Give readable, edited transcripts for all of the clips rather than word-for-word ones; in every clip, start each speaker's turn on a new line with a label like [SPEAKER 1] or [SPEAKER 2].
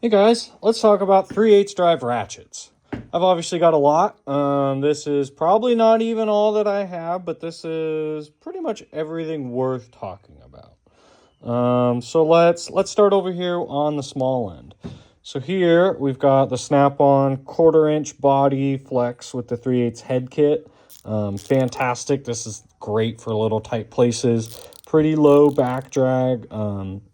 [SPEAKER 1] Hey guys, let's talk about 3/8 drive ratchets. I've obviously got a lot. This is probably not even all that I have, but this is pretty much everything worth talking about. So let's start over here on the small end. So here we've got the snap-on 1/4-inch body flex with the 3/8 head kit. Fantastic. This is great for little tight places. Pretty low back drag.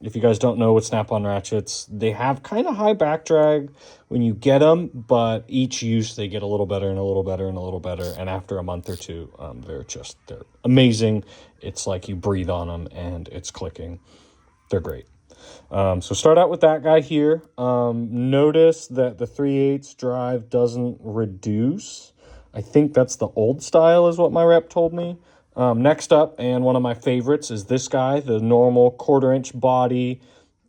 [SPEAKER 1] If you guys don't know what snap-on ratchets, they have kind of high back drag when you get them, but each use they get a little better and a little better and a little better. And after a month or two, they're amazing. It's like you breathe on them and it's clicking. They're great. So start out with that guy here. Notice that the 3/8 drive doesn't reduce. I think that's the old style is what my rep told me. Next up, and one of my favorites, is this guy, the normal 1/4-inch body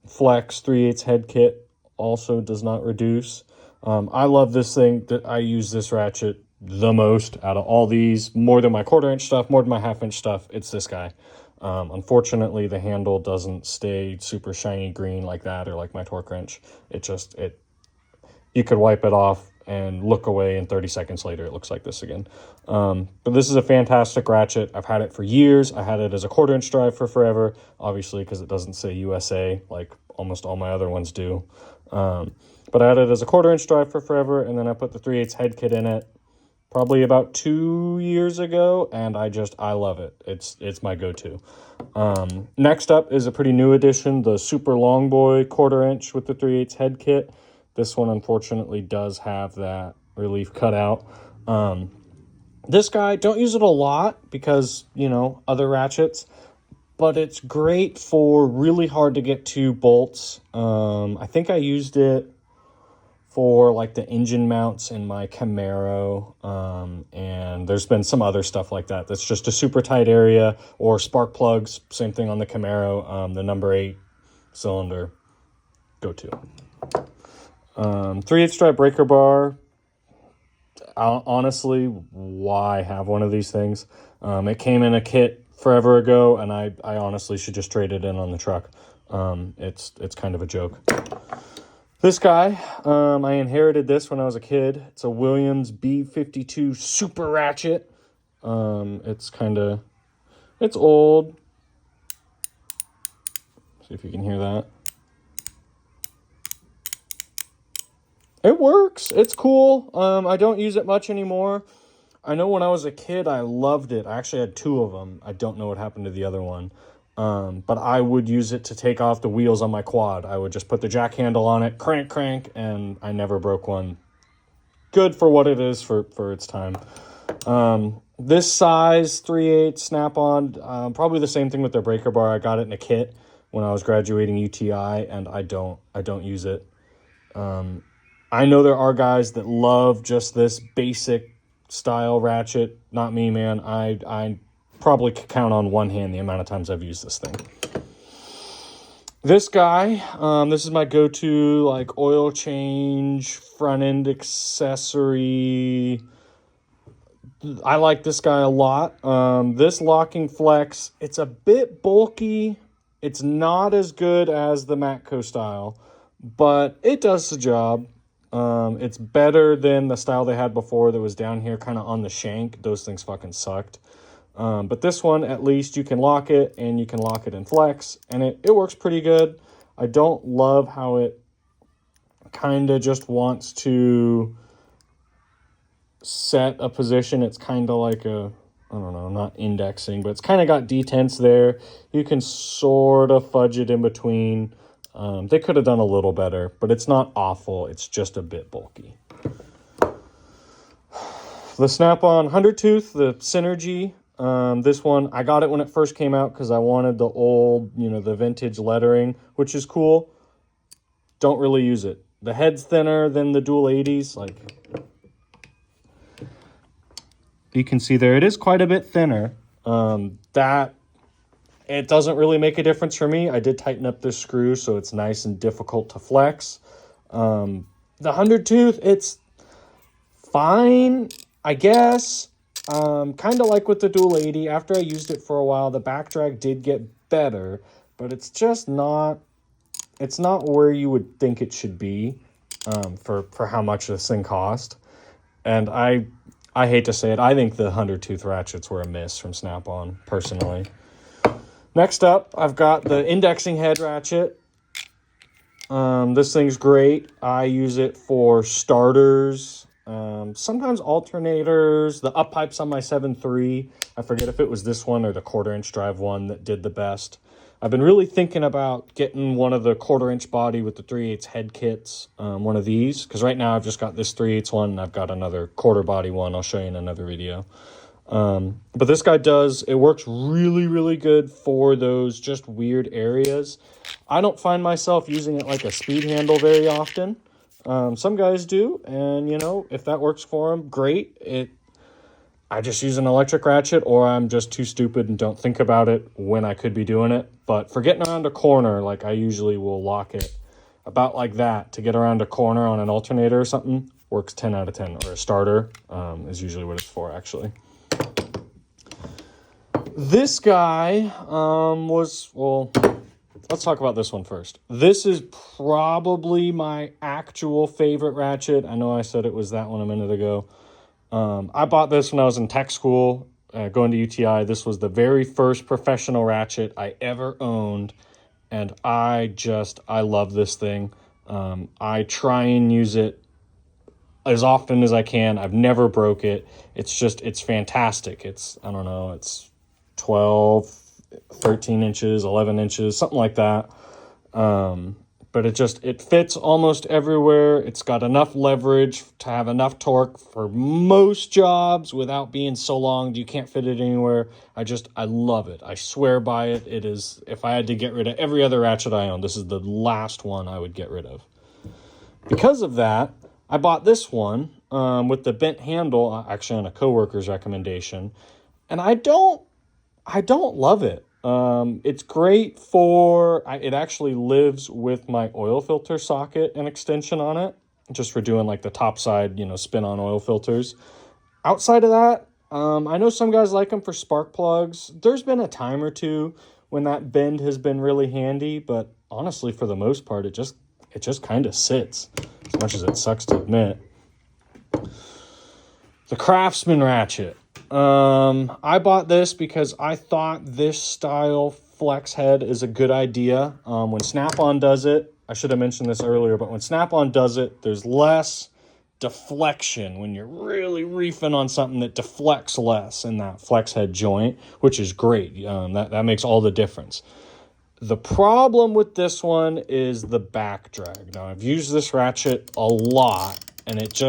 [SPEAKER 1] flex 3/8 head kit. Also does not reduce. I love this thing. That I use this ratchet the most out of all these. More than my 1/4-inch stuff, more than my 1/2-inch stuff. It's this guy. Unfortunately, the handle doesn't stay super shiny green like that or like my torque wrench. You could wipe it off and look away, and 30 seconds later it looks like this again. But this is a fantastic ratchet. I've had it for years. I had it as a 1/4-inch drive for forever, obviously because it doesn't say USA like almost all my other ones do. But I had it as a 1/4-inch drive for forever, and then I put the 3/8 head kit in it probably about 2 years ago, and I love it. It's my go-to. Next up is a pretty new addition, the Super Long Boy 1/4-inch with the 3/8 head kit. This one unfortunately does have that relief cutout. This guy, don't use it a lot because, other ratchets, but it's great for really hard to get to bolts. I think I used it for like the engine mounts in my Camaro, and there's been some other stuff like that that's just a super tight area, or spark plugs, same thing on the Camaro, the number 8 cylinder go-to. 3/8 drive breaker bar. Honestly, why have one of these things? It came in a kit forever ago, and I honestly should just trade it in on the truck. It's kind of a joke. This guy, I inherited this when I was a kid. It's a Williams B52 Super Ratchet. It's old. See if you can hear that. It works. It's cool. I don't use it much anymore. I know when I was a kid, I loved it. I actually had 2 of them. I don't know what happened to the other one. But I would use it to take off the wheels on my quad. I would just put the jack handle on it, crank, and I never broke one. Good for what it is for its time. This size 3/8 snap-on, probably the same thing with their breaker bar. I got it in a kit when I was graduating UTI, and I don't use it. I know there are guys that love just this basic style ratchet. Not me, man. I probably could count on one hand the amount of times I've used this thing. This guy, this is my go-to like oil change, front end accessory. I like this guy a lot. This locking flex, it's a bit bulky. It's not as good as the Matco style, but it does the job. It's better than the style they had before that was down here kind of on the shank. Those things fucking sucked. But this one, at least you can lock it, and you can lock it in flex, and it works pretty good. I don't love how it kind of just wants to set a position. It's kind of like I don't know, not indexing, but it's kind of got detents there. You can sort of fudge it in between. They could have done a little better, but it's not awful. It's just a bit bulky. The Snap-on 100 tooth, the Synergy. This one, I got it when it first came out because I wanted the old, the vintage lettering, which is cool. Don't really use it. The head's thinner than the dual 80s. Like, you can see there, it is quite a bit thinner. It doesn't really make a difference for me. I did tighten up this screw, so it's nice and difficult to flex. The 100 tooth, it's fine, I guess. Kind of like with the dual 80. After I used it for a while, the back drag did get better, but it's just not it's not where you would think it should be for how much this thing cost. And I hate to say it, I think the 100 tooth ratchets were a miss from Snap-on, personally. Next up, I've got the indexing head ratchet. This thing's great. I use it for starters, sometimes alternators, the up pipes on my 7.3. I forget if it was this one or the 1/4-inch drive one that did the best. I've been really thinking about getting one of the 1/4-inch body with the 3/8 head kits, one of these, because right now I've just got this 3/8 one, and I've got another 1/4 body one I'll show you in another video. But this guy it works really, really good for those just weird areas. I don't find myself using it like a speed handle very often. Some guys do, and you know, if that works for them, great. I just use an electric ratchet, or I'm just too stupid and don't think about it when I could be doing it. But for getting around a corner, like I usually will lock it about like that to get around a corner on an alternator or something, works 10 out of 10, or a starter is usually what it's for, actually. This guy let's talk about this one first. This is probably my actual favorite ratchet. I know I said it was that one a minute ago. I bought this when I was in tech school, going to UTI. This was the very first professional ratchet I ever owned, and I love this thing. I try and use it as often as I can. I've never broke it. It's fantastic. It's 12, 13 inches, 11 inches, something like that. But it fits almost everywhere. It's got enough leverage to have enough torque for most jobs without being so long you can't fit it anywhere. I love it. I swear by it. It is, if I had to get rid of every other ratchet I own, this is the last one I would get rid of. Because of that, I bought this one with the bent handle, actually on a coworker's recommendation, and I don't love it. It's great it actually lives with my oil filter socket and extension on it, just for doing like the top side, spin on oil filters. Outside of that, I know some guys like them for spark plugs. There's been a time or two when that bend has been really handy, but honestly, for the most part, it just kind of sits, as much as it sucks to admit. The Craftsman ratchet. I bought this because I thought this style flex head is a good idea. When Snap-on does it, I should have mentioned this earlier, but when Snap-on does it, there's less deflection when you're really reefing on something that deflects less in that flex head joint, which is great. That makes all the difference. The problem with this one is the back drag. Now, I've used this ratchet a lot, and it's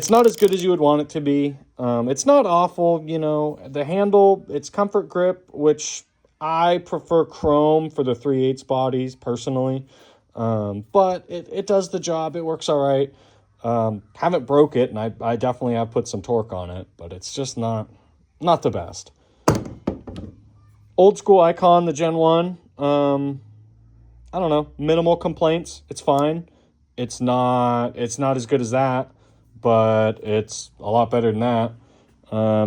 [SPEAKER 1] not as good as you would want it to be. It's not awful, the handle, it's comfort grip, which I prefer chrome for the 3/8 bodies personally. But it does the job. It works all right. Haven't broke it, and I definitely have put some torque on it, but it's just not the best. Old school Icon, the Gen 1. I don't know, minimal complaints. It's fine. It's not as good as that, but it's a lot better than that.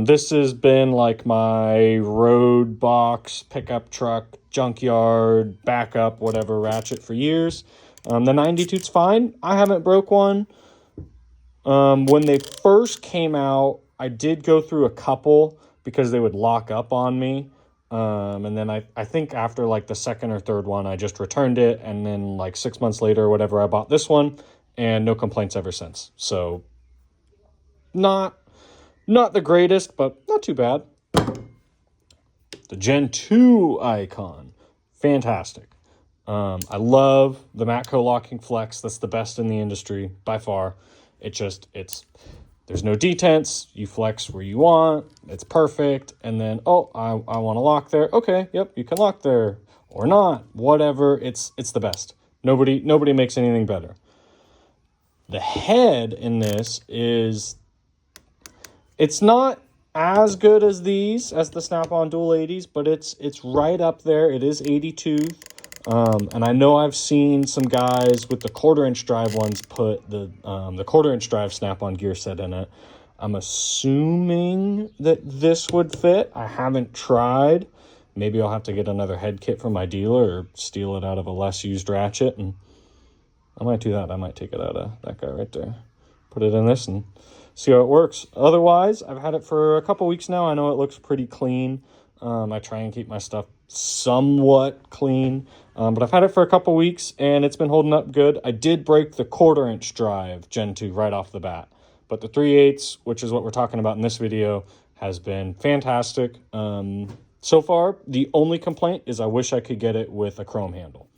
[SPEAKER 1] This has been like my road box, pickup truck, junkyard, backup, whatever ratchet for years. The 92's fine. I haven't broke one. When they first came out, I did go through a couple because they would lock up on me. And then I think after like the second or third one, I just returned it. And then like 6 months later or whatever, I bought this one, and no complaints ever since. So not the greatest, but not too bad. The Gen 2 Icon, fantastic. I love the Matco locking flex. That's the best in the industry by far. There's no detents. You flex where you want. It's perfect. And then, I want to lock there. Okay, yep, you can lock there or not. Whatever. It's the best. Nobody makes anything better. The head in this it's not as good as the Snap-on Dual 80s, but it's right up there. It is 80 tooth. And I know I've seen some guys with the 1/4-inch drive ones put the 1/4-inch drive Snap-on gear set in it. I'm assuming that this would fit. I haven't tried. Maybe I'll have to get another head kit from my dealer or steal it out of a less used ratchet, and I might do that. I might take it out of that guy right there, put it in this, and see how it works. Otherwise, I've had it for a couple weeks now. I know it looks pretty clean. I try and keep my stuff somewhat clean, but I've had it for a couple weeks, and it's been holding up good. I did break the 1/4-inch drive Gen 2 right off the bat, but the 3/8, which is what we're talking about in this video, has been fantastic. So far, the only complaint is I wish I could get it with a chrome handle.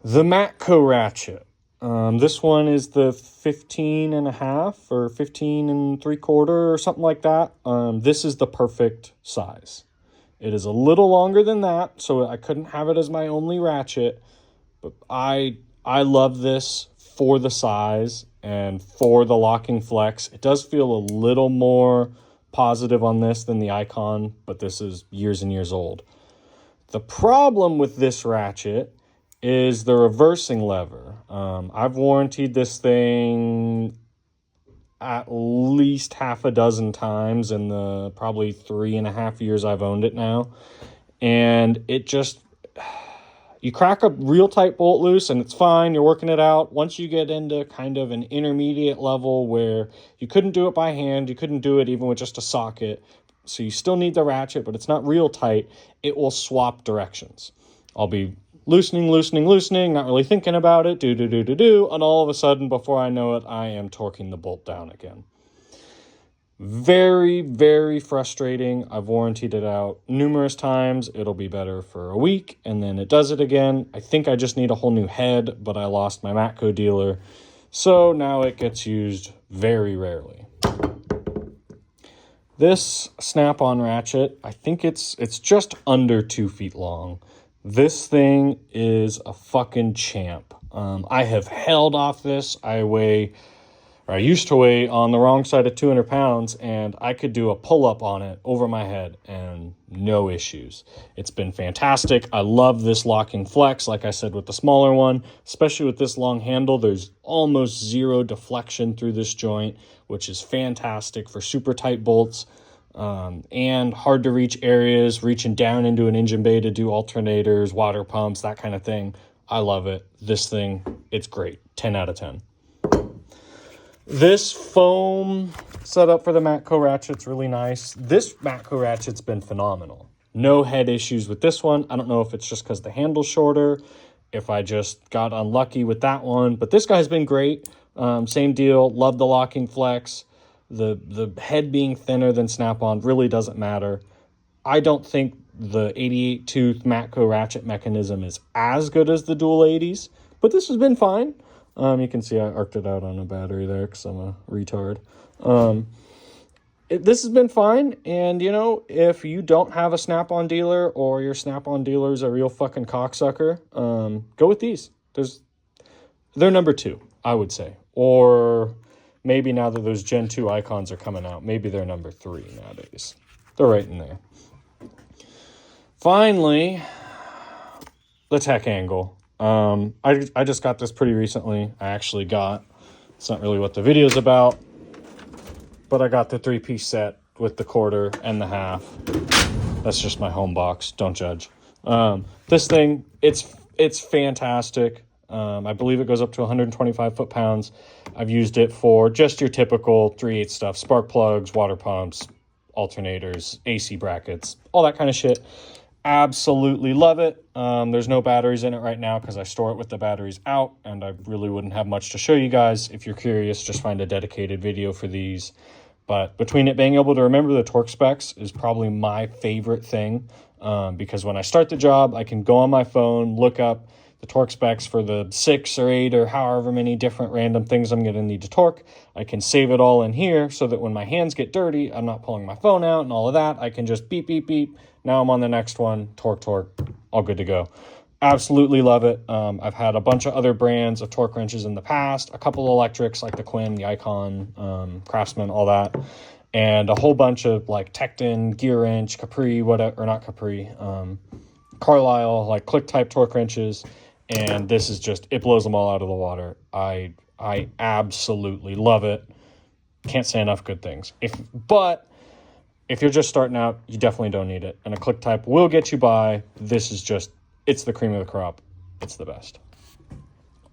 [SPEAKER 1] The Matco ratchet. This one is the 15.5 or 15 3/4 or something like that. This is the perfect size. It is a little longer than that, so I couldn't have it as my only ratchet, but I love this for the size and for the locking flex. It does feel a little more positive on this than the Icon, but this is years and years old. The problem with this ratchet is the reversing lever. I've warrantied this thing at least half a dozen times in the probably 3.5 years I've owned it now. And it just, you crack a real tight bolt loose and it's fine, you're working it out. Once you get into kind of an intermediate level where you couldn't do it by hand, you couldn't do it even with just a socket, so you still need the ratchet, but it's not real tight, it will swap directions. I'll be loosening, not really thinking about it, and all of a sudden, before I know it, I am torquing the bolt down again. Very, very frustrating. I've warrantied it out numerous times. It'll be better for a week, and then it does it again. I think I just need a whole new head, but I lost my Matco dealer, so now it gets used very rarely. This snap-on ratchet, I think it's just under 2 feet long. This thing is a fucking champ. I have held off this. I used to weigh on the wrong side of 200 pounds, and I could do a pull-up on it over my head and no issues. It's been fantastic. I love this locking flex, like I said with the smaller one, especially with this long handle. There's almost zero deflection through this joint, which is fantastic for super tight bolts. And hard to reach areas, reaching down into an engine bay to do alternators, water pumps, that kind of thing. I love it. This thing, it's great. 10 out of 10. This foam setup for the Matco ratchet's really nice. This Matco ratchet's been phenomenal. No head issues with this one. I don't know if it's just because the handle's shorter, if I just got unlucky with that one, but this guy's been great. Same deal. Love the locking flex. The head being thinner than Snap-on really doesn't matter. I don't think the 88-tooth Matco ratchet mechanism is as good as the dual 80s, but this has been fine. You can see I arced it out on a battery there because I'm a retard. This has been fine, and you know, if you don't have a Snap-on dealer or your Snap-on dealer is a real fucking cocksucker, go with these. They're number 2, I would say, or maybe now that those Gen 2 Icons are coming out, maybe they're number 3 nowadays. They're right in there. Finally, the Tech Angle. I just got this pretty recently. It's not really what the video's about, but I got the 3-piece set with the 1/4 and the 1/2. That's just my home box. Don't judge. This thing, it's fantastic. I believe it goes up to 125 foot-pounds. I've used it for just your typical 3/8 stuff, spark plugs, water pumps, alternators, AC brackets, all that kind of shit. Absolutely love it. There's no batteries in it right now because I store it with the batteries out, and I really wouldn't have much to show you guys. If you're curious, just find a dedicated video for these. But between it being able to remember the torque specs is probably my favorite thing, because when I start the job, I can go on my phone, look up the torque specs for the 6 or 8 or however many different random things I'm going to need to torque. I can save it all in here so that when my hands get dirty, I'm not pulling my phone out and all of that. I can just beep, beep, beep. Now I'm on the next one. Torque, all good to go. Absolutely love it. I've had a bunch of other brands of torque wrenches in the past, a couple of electrics like the Quinn, the Icon, Craftsman, all that, and a whole bunch of like Tecton, Gear Wrench, Capri, whatever, or not Capri, Carlisle, like click type torque wrenches. And this is just, it blows them all out of the water. I absolutely love it. Can't say enough good things. But if you're just starting out, you definitely don't need it. And a click type will get you by. This is just, it's the cream of the crop. It's the best.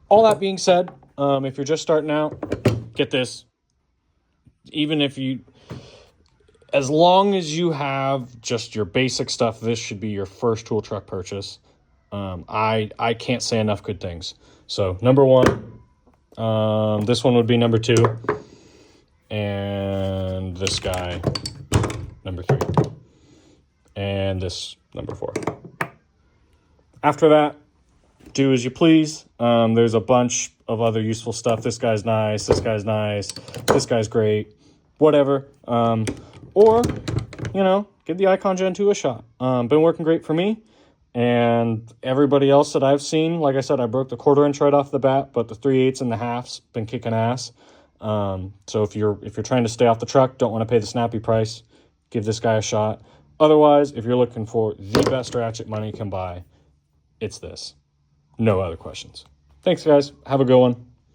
[SPEAKER 1] All that being said, if you're just starting out, get this. Even if you, as long as you have just your basic stuff, this should be your first tool truck purchase. I can't say enough good things. So number one, this one would be number two. And this guy, number three. And this, number four. After that, do as you please. There's a bunch of other useful stuff. This guy's nice. This guy's nice. This guy's great. Whatever. Or, you know, give the Icon Gen 2 a shot. Been working great for me. And everybody else that I've seen, like I said, I broke the 1/4 inch right off the bat, but the 3/8 and the half's been kicking ass. So if you're trying to stay off the truck, don't want to pay the snappy price, give this guy a shot. Otherwise, if you're looking for the best ratchet money can buy, it's this. No other questions. Thanks, guys. Have a good one.